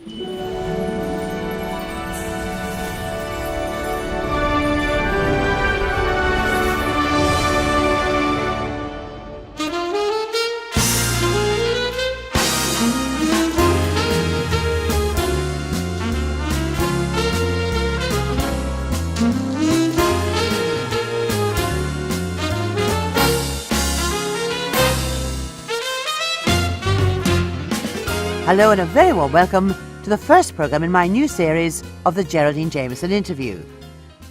Hello and a very warm welcome to the first programme in my new series of the Geraldine Jamieson Interview.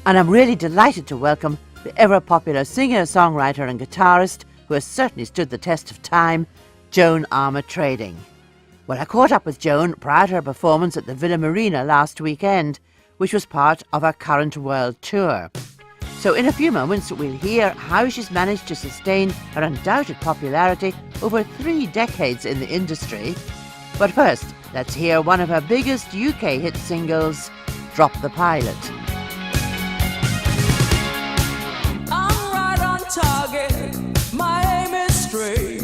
And I'm really delighted to welcome the ever-popular singer, songwriter and guitarist who has certainly stood the test of time, Joan Armatrading. Well, I caught up with Joan prior to her performance at the Villa Marina last weekend, which was part of her current world tour. So in a few moments we'll hear how she's managed to sustain her undoubted popularity over 3 decades in the industry. But first, let's hear one of her biggest UK hit singles, Drop the Pilot. I'm right on target, my aim is straight.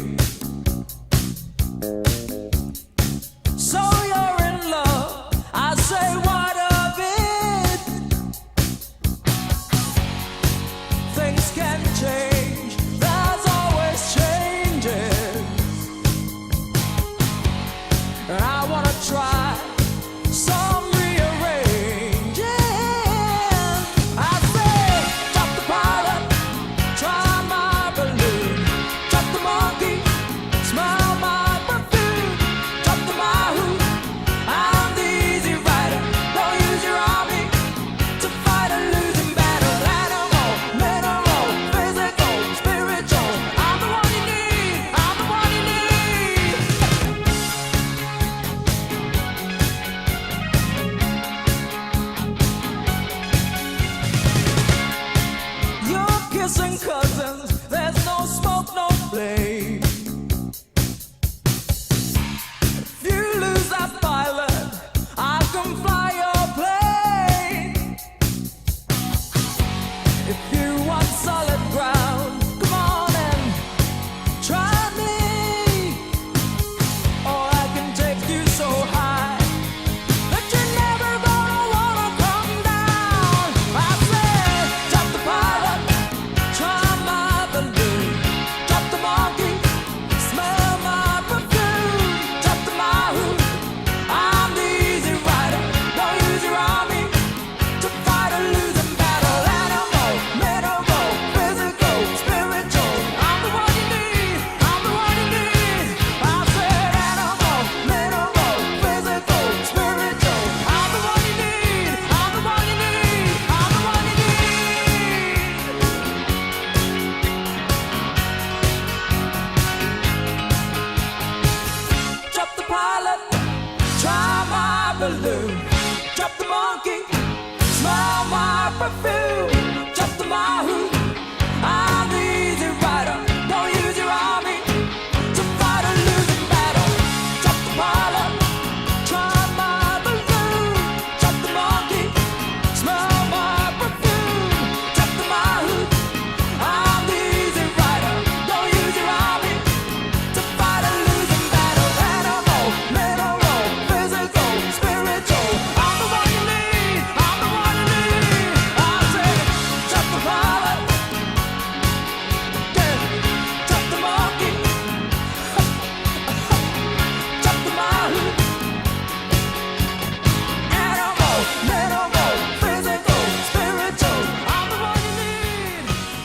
So you're in love, I say what of it? Things can change, there's always changes. I wanna try some rearranging. I say, drop the pilot, try my balloon. Drop the monkey, smell my perfume. Drop the mahou, I'm the easy rider. Don't use your army to fight a losing battle. Animal, mineral, physical, spiritual. I'm the one you need, I'm the one you need. You're kissing cousins, there's no smoke, no flame. If you lose that pilot, I can fly your plane. If you want solid ground, come on and try me. Or I can take you so high that you're never gonna wanna come down. I said, drop the pilot, try my balloon. Drop the monkey, smell my perfume. Drop the mahou, I'm the easy rider. Don't use your army to fight a losing battle. Animal, mineral, physical, spiritual. I'm the one you need, I'm the one you need. I said animal, mineral, physical, spiritual. I'm the one you need, I'm the one you need, I'm the one you need. Drop the pilot, try my balloon. Drop the monkey, smell my perfume. Drop the mahou, I'm the easy rider. Don't use your army to fight a losing battle. Drop the pilot, try my balloon. Drop the monkey, smell my perfume. Drop the mahou, I'm the easy rider. Don't use your army to fight a losing battle. Animal, mineral, physical, spiritual. I'm the one you need, I'm the one you need. I say, drop the pilot, yeah. Drop the monkey, drop the mahou. Animal, mineral, physical, spiritual. I'm the one you need,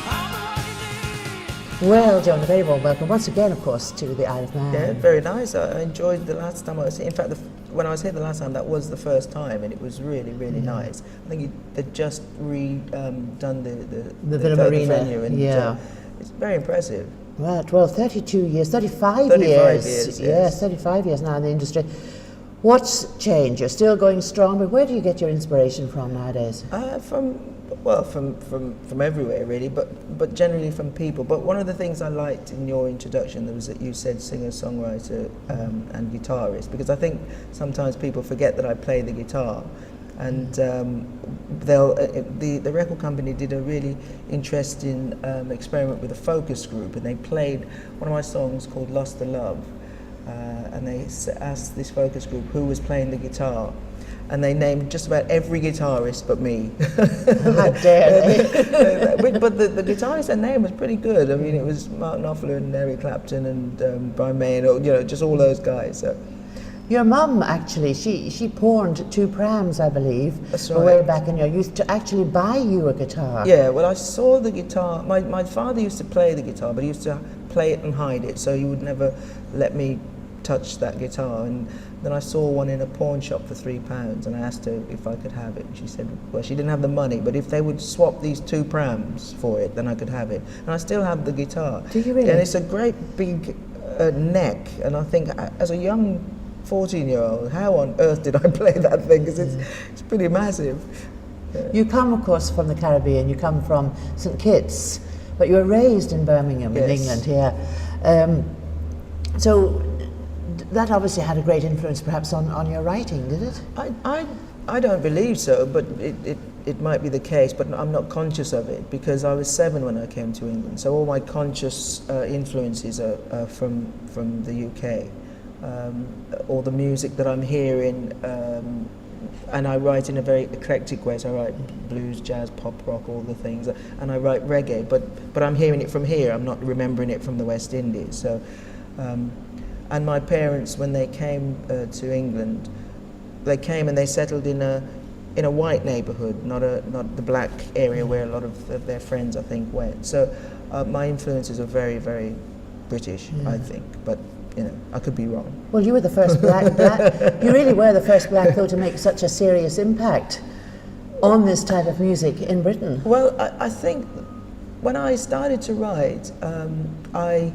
I'm the one you need. Well, Joan, a very warm welcome once again, of course, to the Isle of Man. Yeah, very nice. I enjoyed the last time I was here. In fact, when I was here the last time, that was the first time, and it was really, really nice. I think they'd just done the Villa Marina, venue, and it's very impressive. Right, well, 32 years, 35 35 years. years, Yes, yes. 35 years now in the industry. What's changed? You're still going strong, but where do you get your inspiration from nowadays? From everywhere really, but generally from people. But one of the things I liked in your introduction was that you said singer, songwriter, and guitarist, because I think sometimes people forget that I play the guitar, and the record company did a really interesting experiment with a focus group, and they played one of my songs called "Lost to Love." and they asked this focus group who was playing the guitar, and they named just about every guitarist but me. How dare they? But the guitarist, their name was pretty good. I mean, it was Mark Knopfler and Eric Clapton and Brian May, and just all those guys. So. Your mum, actually, she pawned 2 prams, I believe, That's way right. back in your youth to actually buy you a guitar. Yeah, well, I saw the guitar. My father used to play the guitar, but he used to play it and hide it, so he would never let me touch that guitar. And then I saw one in a pawn shop for £3, and I asked her if I could have it. And she said, well, she didn't have the money, but if they would swap these 2 prams for it, then I could have it. And I still have the guitar. Do you really? And it's a great big neck, and I think as a young 14-year-old, how on earth did I play that thing? Because it's pretty massive. You come, of course, from the Caribbean. You come from St Kitts, but you were raised in Birmingham, in Yes. England, here. So that obviously had a great influence, perhaps, on your writing, did it? I don't believe so, but it might be the case, but I'm not conscious of it, because I was 7 when I came to England, so all my conscious influences are from the UK. All the music that I'm hearing, and I write in a very eclectic way, so I write blues, jazz, pop, rock, all the things, and I write reggae, but I'm hearing it from here, I'm not remembering it from the West Indies. So, and my parents, when they came to England, they came and they settled in a white neighbourhood, not the black area where a lot of their friends, I think, went. So my influences are very, very British, I think, but I could be wrong. Well, you were the first black. You really were the first black, though, to make such a serious impact on this type of music in Britain. Well, I think when I started to write, I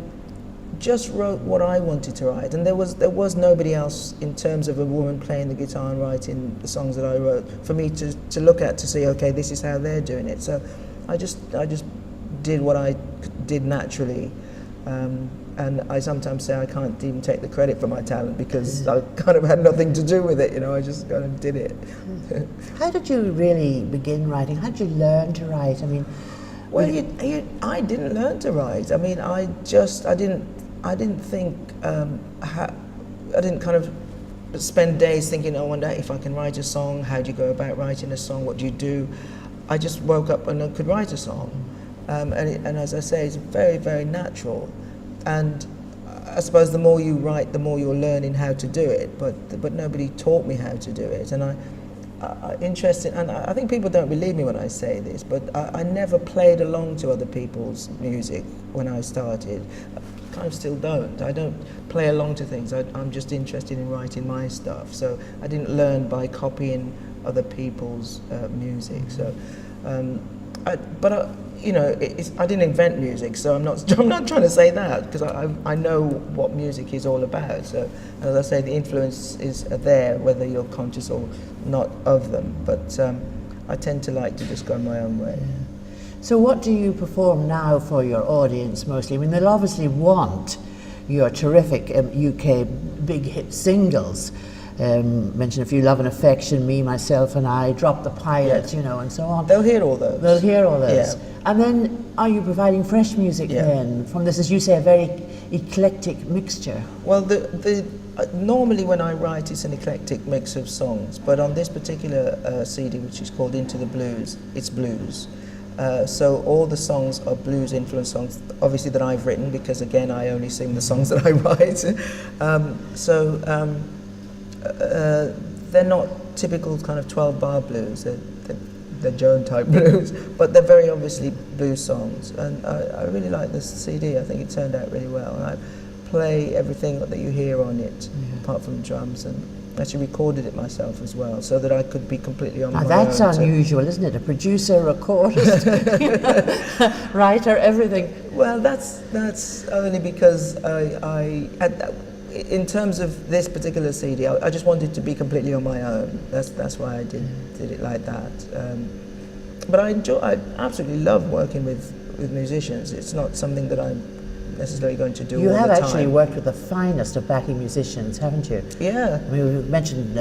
just wrote what I wanted to write, and there was nobody else in terms of a woman playing the guitar and writing the songs that I wrote for me to look at to see, okay, this is how they're doing it. So I just did what I did naturally. And I sometimes say I can't even take the credit for my talent, because I kind of had nothing to do with it, I just kind of did it. How did you really begin writing? How did you learn to write? I mean, Well, I didn't learn to write. I mean, I didn't think, I didn't kind of spend days thinking, I wonder if I can write a song, how do you go about writing a song, what do you do? I just woke up and I could write a song. And as I say, it's very, very natural. And I suppose the more you write, the more you're learning how to do it, but nobody taught me how to do it. And I think people don't believe me when I say this, but I never played along to other people's music when I started. I kind of still don't. I don't play along to things. I'm just interested in writing my stuff. So I didn't learn by copying other people's music. So, I didn't invent music, so I'm not trying to say that, because I know what music is all about. So, as I say, the influence is there, whether you're conscious or not of them. But I tend to like to just go my own way. so what do you perform now for your audience mostly? I mean, they'll obviously want your terrific UK big hit singles. Mention a few: Love and Affection, Me, Myself and I, Drop the Pilot, and so on. They'll hear all those. They'll hear all those. Yeah. And then, are you providing fresh music then from this, as you say, a very eclectic mixture? Well, normally when I write, it's an eclectic mix of songs, but on this particular CD, which is called Into the Blues, it's blues. So all the songs are blues-influenced songs, obviously that I've written, because again, I only sing the songs that I write. They're not typical kind of 12-bar blues. They're Joan-type blues, but they're very obviously blues songs. And I really like this CD. I think it turned out really well. And I play everything that you hear on it, apart from drums, and actually recorded it myself as well, so that I could be completely on my own. That's unusual, isn't it? A producer, recordist, writer, everything. Well, that's only because in terms of this particular CD, I just wanted to be completely on my own. That's why I did it like that. But I absolutely love working with musicians. It's not something that I'm necessarily going to do all the time. You have actually worked with the finest of backing musicians, haven't you? Yeah. I mean, we mentioned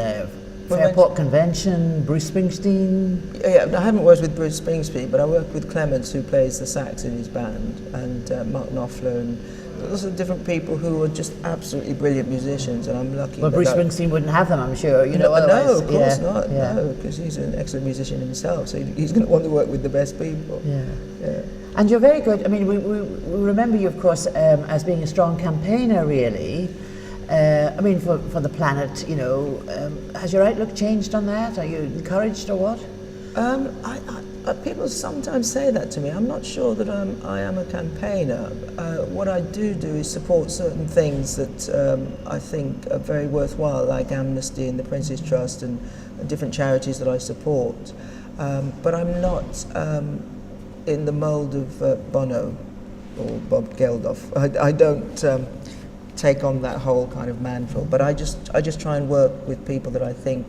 Fairport Convention, Bruce Springsteen. Yeah, I haven't worked with Bruce Springsteen, but I worked with Clements, who plays the sax in his band, and Mark Knopfler, and lots of different people who are just absolutely brilliant musicians, and I'm lucky. Well, Bruce Springsteen wouldn't have them, I'm sure. You know, no, otherwise, of course yeah, not. yeah. No, because he's an excellent musician himself, so he's going to want to work with the best people. Yeah. Yeah. And you're very good. I mean, we remember you, of course, as being a strong campaigner, really. I mean, for the planet, you know. Has your outlook changed on that? Are you encouraged or what? People sometimes say that to me. I'm not sure that I am a campaigner. What I do is support certain things that I think are very worthwhile, like Amnesty and the Prince's Trust and different charities that I support. But I'm not in the mould of Bono or Bob Geldof. I don't take on that whole kind of mantle, but I just try and work with people that I think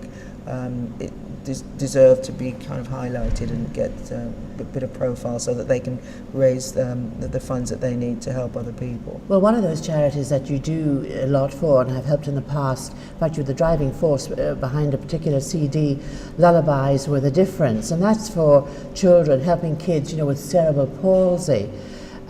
deserve to be kind of highlighted and get a bit of profile so that they can raise the funds that they need to help other people. Well, one of those charities that you do a lot for and have helped in the past, in fact you're the driving force behind a particular CD, Lullabies Were the Difference, and that's for children, helping kids, you know, with cerebral palsy.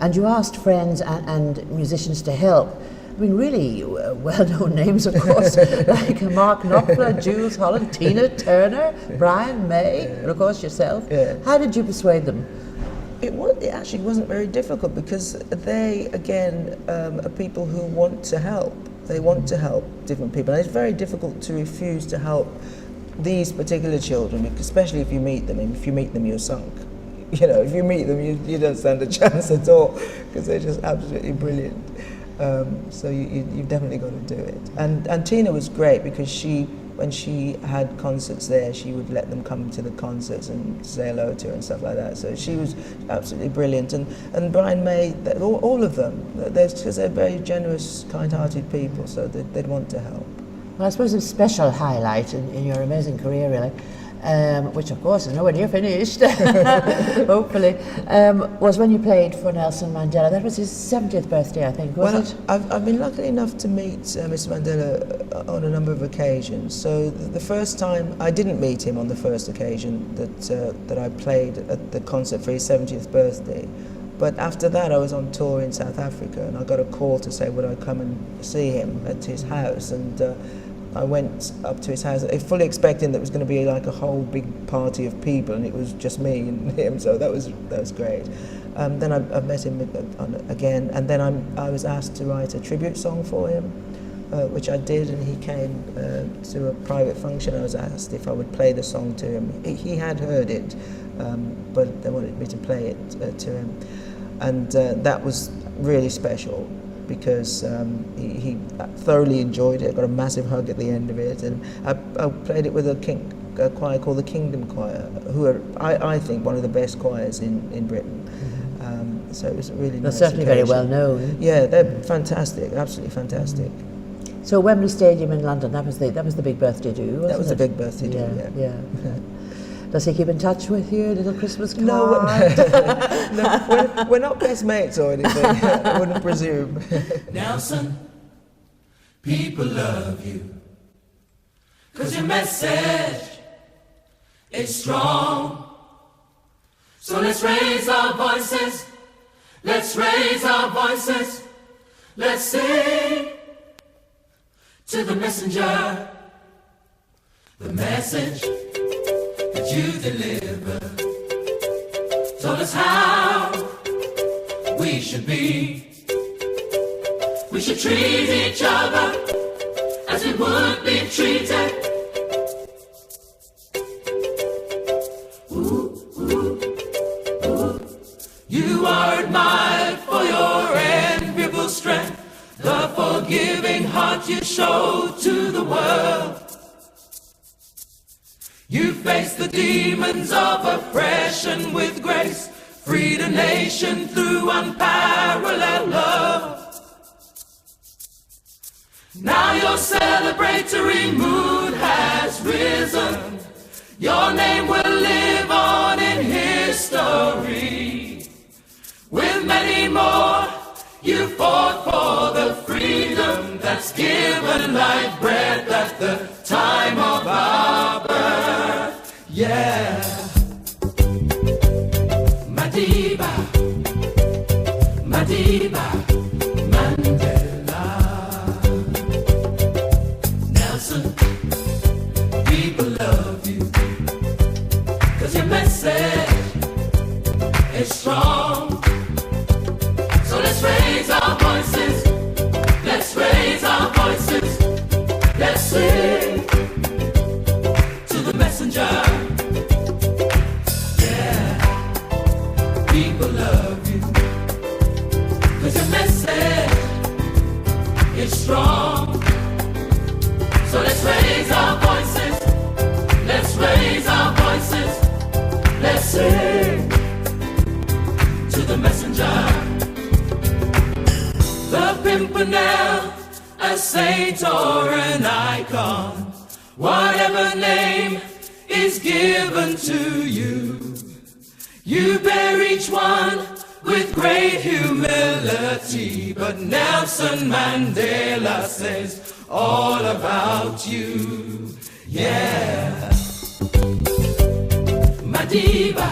And you asked friends and musicians to help. I mean, really well-known names, of course, like Mark Knopfler, Jules Holland, Tina Turner, Brian May, and of course yourself. Yeah. How did you persuade them? It actually wasn't very difficult because they, again, are people who want to help. They want to help different people. And it's very difficult to refuse to help these particular children, especially if you meet them. And if you meet them, you're sunk. You know, if you meet them, you don't stand a chance at all because they're just absolutely brilliant. So you've definitely got to do it. And Tina was great because when she had concerts there, she would let them come to the concerts and say hello to her and stuff like that. So she was absolutely brilliant. And Brian May, all of them, because they're very generous, kind-hearted people, so they'd want to help. Well, I suppose a special highlight in your amazing career, really, which of course is nowhere near finished, hopefully, was when you played for Nelson Mandela. That was his 70th birthday, I think, was it? I've been lucky enough to meet Mr. Mandela on a number of occasions. So the first time, I didn't meet him on the first occasion that I played at the concert for his 70th birthday. But after that, I was on tour in South Africa, and I got a call to say, would I come and see him at his house? And I went up to his house, fully expecting that it was going to be like a whole big party of people, and it was just me and him. So that was great. Then I met him again, and then I was asked to write a tribute song for him, which I did, and he came to a private function. I was asked if I would play the song to him. He had heard it, but they wanted me to play it to him, and that was really special, because he thoroughly enjoyed it. I got a massive hug at the end of it, and I played it with a choir called the Kingdom Choir, who are, I think, one of the best choirs in Britain. So it was really nice. They're certainly occasion. very well known. Yeah, they're fantastic, absolutely fantastic. So Wembley Stadium in London, that was the big birthday do, wasn't it? That was the big birthday do, yeah. Does he keep in touch with you, a little Christmas card? No, we're not best mates or anything. I wouldn't presume. Nelson, people love you, 'cause your message is strong. So let's raise our voices, let's raise our voices, let's sing to the messenger, the message that you deliver told us how we should be. We should treat each other as we would be treated. Ooh, ooh, ooh. You are admired for your enviable strength, the forgiving heart you show to the world. You faced the demons of oppression with grace, freed a nation through unparalleled love. Now your celebratory mood has risen. Your name will live on in history. With many more, you fought for the freedom that's given like breath at the time of our birth. Yeah. Madiba, Madiba, Mandela. now a saint or an icon, whatever name is given to you. You bear each one with great humility, but Nelson Mandela says all about you. Yeah. Madiba,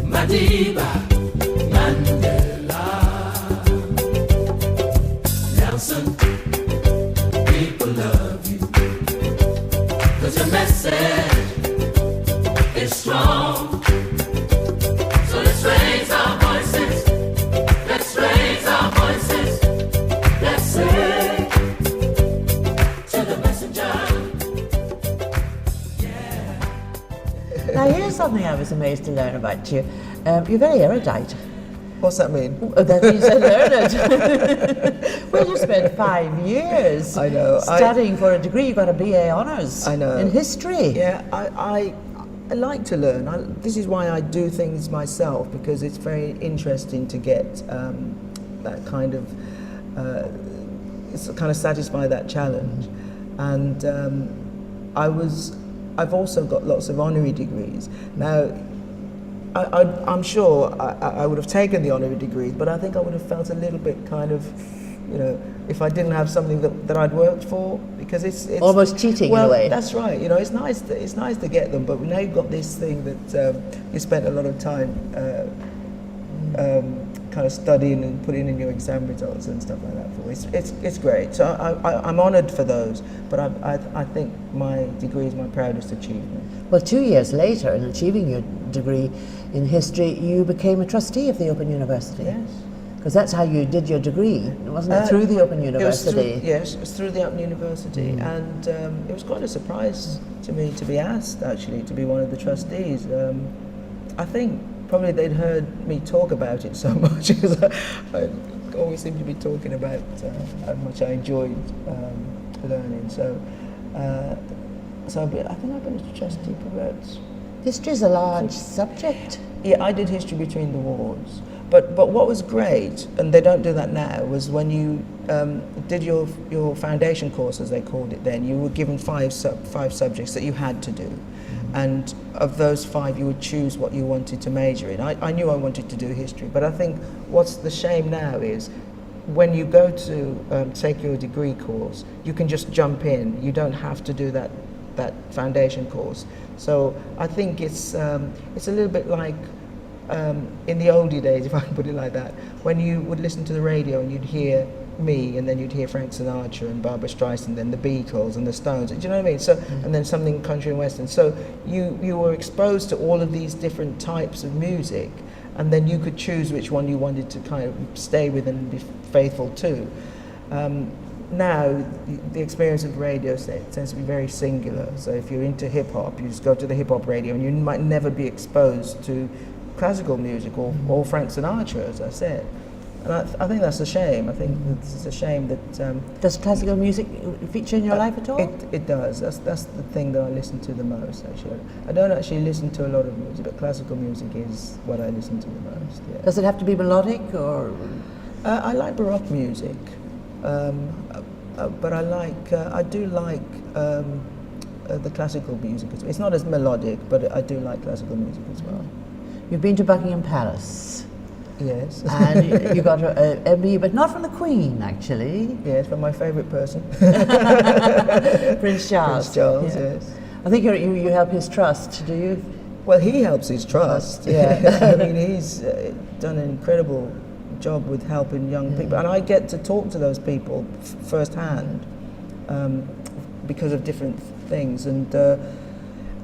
Madiba, Mandela. Nelson, people love you, 'cause your message is strong. So let's raise our voices, let's raise our voices, let's say to the messenger. Now, here's something I was amazed to learn about you. You're very erudite. What's that mean? That means learned. Well, you spent 5 years I know. studying for a degree. You got a BA honours. I know. In history. Yeah, I like to learn. This is why I do things myself, because it's very interesting to get that kind of satisfy that challenge. And I've also got lots of honorary degrees. Now, I'm sure I would have taken the honorary degrees, but I think I would have felt a little bit kind of, if I didn't have something that I'd worked for, because it's almost cheating in a way. That's right. It's nice to get them, but now you've got this thing that you spent a lot of time kind of studying and putting in your exam results and stuff like that for. It's great. So I'm honoured for those, but I think my degree is my proudest achievement. Well, 2 years later, in achieving your degree in history, you became a trustee of the Open University. Yes. Because that's how you did your degree, wasn't it? Through the Open University. Yes, it was through the Open University, and it was quite a surprise to me to be asked, actually, to be one of the trustees. I think probably they'd heard me talk about it so much, because I always seem to be talking about how much I enjoyed learning. So I think I've been a trustee for about... History is a large subject. Yeah, I did history between the wars. But what was great, and they don't do that now, was when you did your foundation course, as they called it then, you were given five subjects that you had to do. And of those 5, you would choose what you wanted to major in. I knew I wanted to do history, but I think what's the shame now is when you go to take your degree course, you can just jump in. You don't have to do that foundation course. So I think it's a little bit like in the oldie days, if I can put it like that, when you would listen to the radio and you'd hear me, and then you'd hear Frank Sinatra and Barbra Streisand, and the Beatles and the Stones. Do you know what I mean? So, and then something country and western. So you were exposed to all of these different types of music, and then you could choose which one you wanted to kind of stay with and be faithful to. Now, the experience of radio tends to be very singular. So if you're into hip hop, you just go to the hip hop radio, and you might never be exposed to classical music or Frank Sinatra, as I said. And I think that's a shame. I think it's a shame that... Does classical music feature in your life at all? It does. That's the thing that I listen to the most, actually. I don't actually listen to a lot of music, but classical music is what I listen to the most, yeah. Does it have to be melodic, or...? I like Baroque music, but I do like the classical music. It's not as melodic, but I do like classical music as well. You've been to Buckingham Palace. Yes. And you got an MBE, but not from the Queen, actually. Yes, from my favourite person. Prince Charles. Prince Charles, yeah. yes. I think you help his trust, do you? Well, he helps his trust. Yeah. I mean, he's done an incredible job with helping young people. And I get to talk to those people firsthand because of different things. And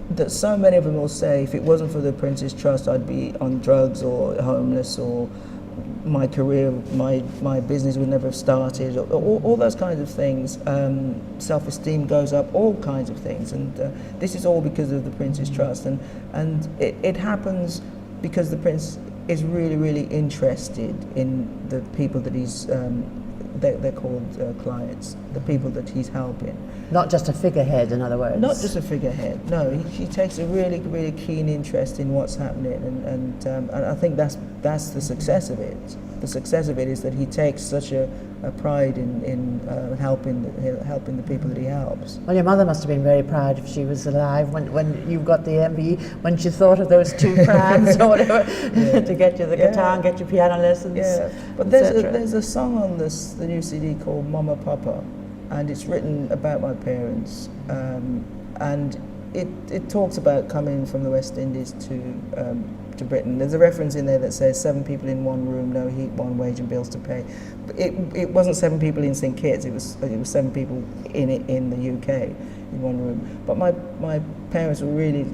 that so many of them will say, if it wasn't for the Prince's Trust, I'd be on drugs or homeless, or my career, my business would never have started, or all those kinds of things. Self-esteem goes up, all kinds of things. And this is all because of the Prince's Trust. And it happens because the Prince is really, really interested in the people that he's, they're called clients, the people that he's helping. Not just a figurehead, in other words. Not just a figurehead. No, he takes a really, really keen interest in what's happening, and I think that's the success of it. the success of it is that he takes such a pride in helping the people that he helps. Well, your mother must have been very proud if she was alive when you got the MBE, when she thought of those 2 prams or whatever to get you the guitar and get you piano lessons. Yeah, but there's a song on the new CD called Mama Papa, and it's written about my parents, and it talks about coming from the West Indies to Britain. There's a reference in there that says 7 people in one room, no heat, one wage and bills to pay. But it wasn't 7 people in St Kitts, it was 7 people in the UK in one room. But my parents were really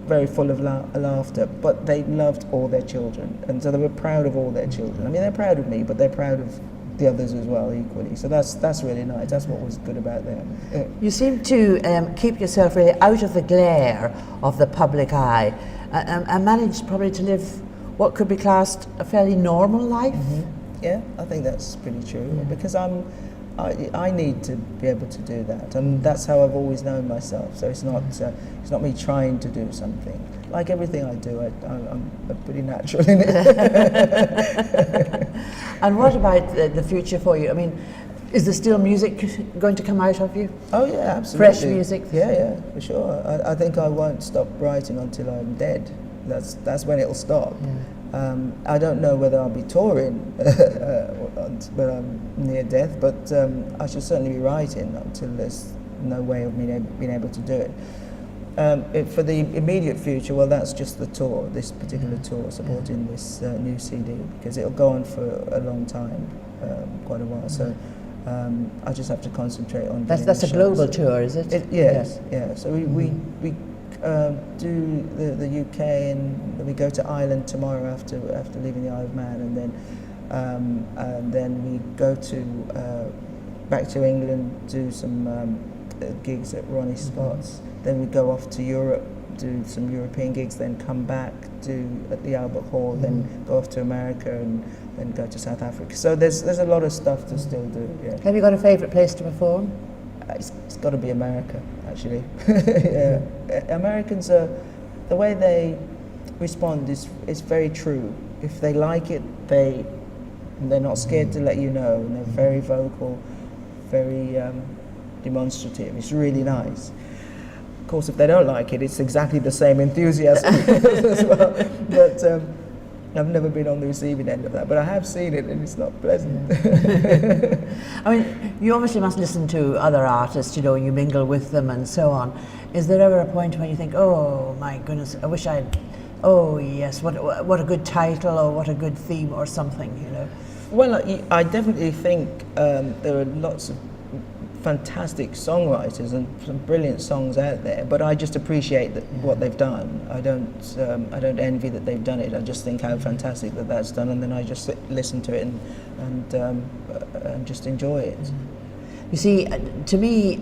very full of laughter, but they loved all their children, and so they were proud of all their children. I mean, they're proud of me, but they're proud of the others as well equally. So that's really nice. That's what was good about them. You seem to keep yourself really out of the glare of the public eye, and managed probably to live what could be classed a fairly normal life. Mm-hmm. Yeah, I think that's pretty true, because I need to be able to do that, and that's how I've always known myself. So it's not me trying to do something. Like everything I do, I'm pretty natural in it. And what about the future for you? I mean, is there still music going to come out of you? Oh yeah, absolutely. Fresh music? Yeah, for sure. I think I won't stop writing until I'm dead. That's when it'll stop. Yeah. I don't know whether I'll be touring when I'm near death, but I should certainly be writing until there's no way of me being able to do it. For the immediate future, well, that's just the tour, this particular tour, supporting this new CD, because it'll go on for a long time, quite a while. So I just have to concentrate on. That's a global tour, is it? Yes, yeah. So we do the UK, and then we go to Ireland tomorrow after leaving the Isle of Man, and then we go to back to England, do some gigs at Ronnie Scott's. Then we go off to Europe, do some European gigs, then come back, do at the Albert Hall, then go off to America, and then go to South Africa. So there's a lot of stuff to still do. Yeah. Have you got a favourite place to perform? It's got to be America, actually. Yeah. Americans are, the way they respond is very true. If they like it, they're not scared to let you know, and they're very vocal, very demonstrative. It's really nice. Of course, if they don't like it, it's exactly the same enthusiasm as well. But I've never been on the receiving end of that, but I have seen it, and it's not pleasant. I mean, you obviously must listen to other artists, and you mingle with them and so on. Is there ever a point when you think, oh my goodness, I wish oh yes, what a good title, or what a good theme, or something, Well, I definitely think there are lots of fantastic songwriters and some brilliant songs out there, but I just appreciate what they've done. I don't envy that they've done it. I just think how fantastic that's done, and then I just listen to it and just enjoy it. You see, to me,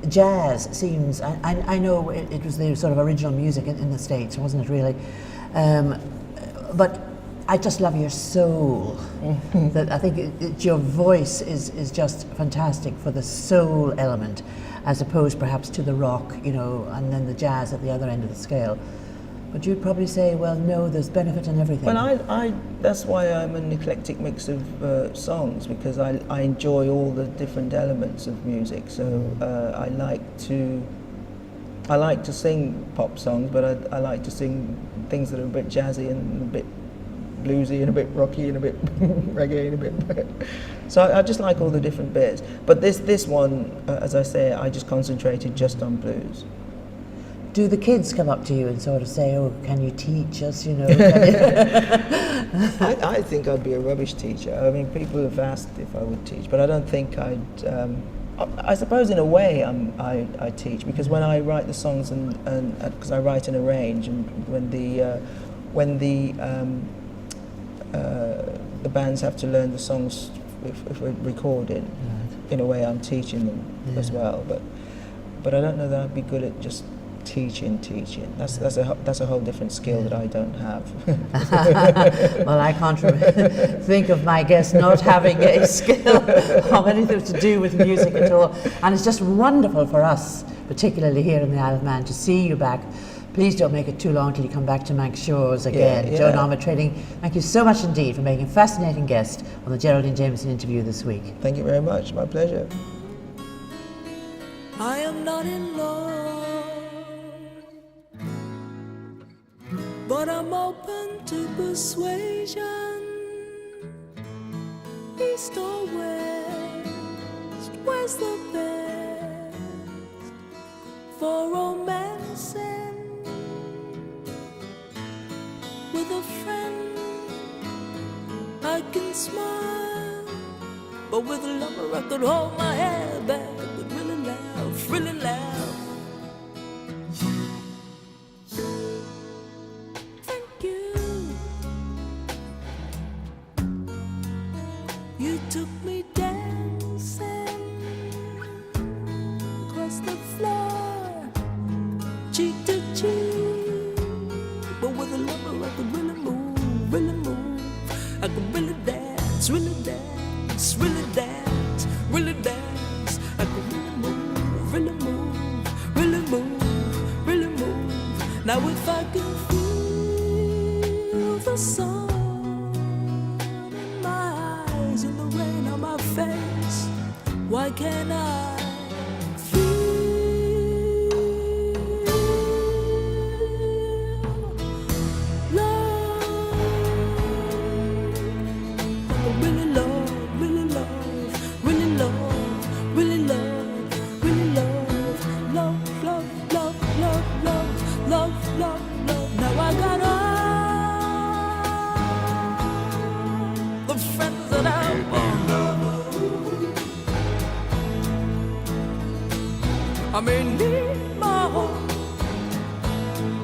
jazz seems, I know it was the sort of original music in the States, wasn't it really? But I just love your soul. That I think your voice is just fantastic for the soul element, as opposed perhaps to the rock, and then the jazz at the other end of the scale. But you'd probably say, well, no, there's benefit in everything. Well, that's why I'm an eclectic mix of songs, because I enjoy all the different elements of music. So I like to sing pop songs, but I like to sing things that are a bit jazzy and a bit bluesy and a bit rocky and a bit reggae and a bit. So I just like all the different bits. But this one, as I say, I just concentrated just on blues. Do the kids come up to you and sort of say, "Oh, can you teach us?" I think I'd be a rubbish teacher. I mean, people have asked if I would teach, but I don't think I'd. I suppose in a way I teach, because when I write the songs and because I write and arrange, and when the bands have to learn the songs if we're recorded, in a way I'm teaching them as well. But I don't know that I'd be good at just teaching. That's a whole different skill that I don't have. Well, I can't think of my guest not having a skill of anything to do with music at all. And it's just wonderful for us, particularly here in the Isle of Man, to see you back Please don't make it too long till you come back to Manx Shores again. Yeah, yeah. Joan Armatrading, thank you so much indeed for making a fascinating guest on the Geraldine Jamieson Interview this week. Thank you very much. My pleasure. I am not in love, but I'm open to persuasion. East or west, where's the best for romancing with a friend? I can smile, but with a lover I could hold my head back. I could really laugh, really laugh. Thank you. You took me dancing across the floor, cheek to cheek, but with a lover I could really move, really move. I could really dance, really dance, really dance, really dance. I could really move, really move, really move, really move. Now if I can feel the sun in my eyes, in the rain on my face, why can't I feel love? Really love, really love, really love, really love, really love, love, love, love, love, love, love, love, love. Now I got all the friends that I want. I may need more,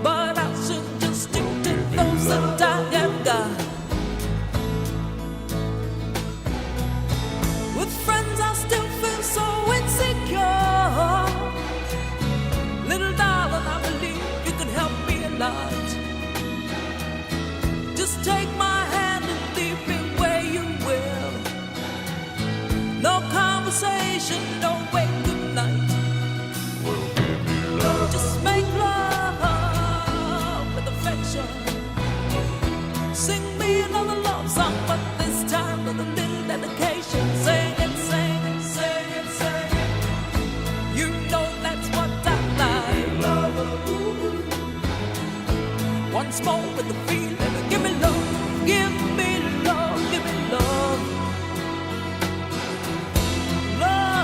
but I should just stick to those that I have got. With friends I still feel so insecure. Little darling, I believe you can help me a lot. Just take my hand and lead me where you will. No conversation, no wait, good night. Just make love with affection. Sing me another love song, but this time with a little dedication. Sing it, sing it, sing it, sing it. You know that's what I like. Once more with the feeling. Give me love, give me love, give me love. Love.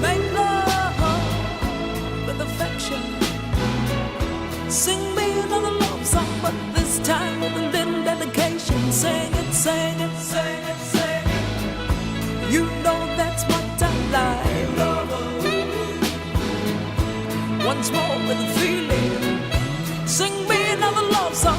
Make love with affection. Sing me another love song, but this time with a little dedication. Sing it, sing it, sing it, sing it. You know that's what I like. Once more with a feeling. Sing me another love song,